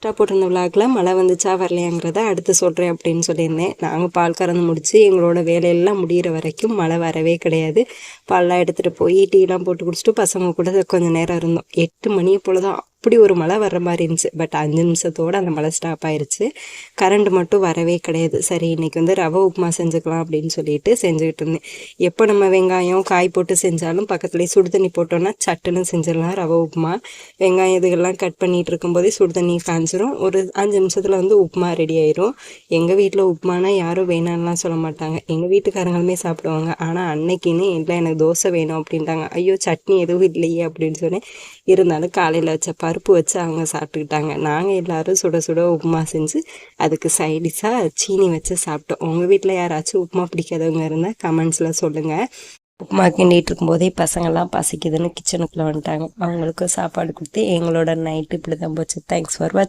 லாஸ்ட்டாக போட்டிருந்த விளாகில் மழை வந்துச்சா வரலையாங்கிறத அடுத்து சொல்கிறேன் அப்படின்னு சொல்லியிருந்தேன். நாங்கள் பால் கறந்து முடித்து எங்களோட வேலையெல்லாம் முடிகிற வரைக்கும் மழை வரவே கிடையாது. பால்லாம் எடுத்துகிட்டு போய் டீலாம் போட்டு குடிச்சிட்டு பசங்க கூட கொஞ்சம் நேரம் இருந்தோம். 8 மணியை போல் தான் அப்படி ஒரு மழை வர்ற மாதிரி இருந்துச்சு. பட் 5 நிமிஷத்தோடு அந்த மழை ஸ்டாப் ஆயிடுச்சு. கரண்ட் மட்டும் வரவே கிடையாது. சரி இன்றைக்கி வந்து ரவை உப்புமா செஞ்சுக்கலாம் அப்படின்னு சொல்லிட்டு செஞ்சுக்கிட்டு இருந்தேன். எப்போ நம்ம வெங்காயம் காய் போட்டு செஞ்சாலும் பக்கத்துலேயே சுடு தண்ணி போட்டோன்னா சட்டுன்னு செஞ்சிடலாம் ரவை உப்புமா. வெங்காயம் இதுகள்லாம் கட் பண்ணிகிட்டு இருக்கும்போதே சுடு தண்ணி காய்ச்சிரும். ஒரு 5 நிமிஷத்தில் வந்து உப்புமா ரெடி ஆயிரும். எங்கள் வீட்டில் உப்புமானா யாரும் வேணான்லாம் சொல்ல மாட்டாங்க. எங்கள் வீட்டுக்காரங்களுமே சாப்பிடுவாங்க. ஆனால் அன்னைக்குன்னு இல்லை எனக்கு தோசை வேணும் அப்படின்ட்டாங்க. ஐயோ சட்னி எதுவும் இல்லையே அப்படின்னு சொன்னேன். இருந்தாலும் காலையில் வச்ச பருப்பு வச்சு அவங்க சாப்பிட்டுக்கிட்டாங்க. நாங்கள் எல்லோரும் சுட சுட உப்புமா செஞ்சு அதுக்கு சைடிஷாக சீனி வச்சு சாப்பிட்டோம். உங்கள் வீட்டில் யாராச்சும் உப்புமா பிடிக்காதவங்க இருந்தால் கமெண்ட்ஸில் சொல்லுங்கள். உப்புமா கிண்டிகிட்டு இருக்கும்போதே பசங்கள்லாம் பசிக்குதுன்னு கிச்சனுக்குள்ளே வந்துட்டாங்க. அவங்களுக்கு சாப்பாடு கொடுத்து எங்களோட நைட்டு இப்படி தான் போச்சு. தேங்க்ஸ் ஃபார் வாட்சிங்.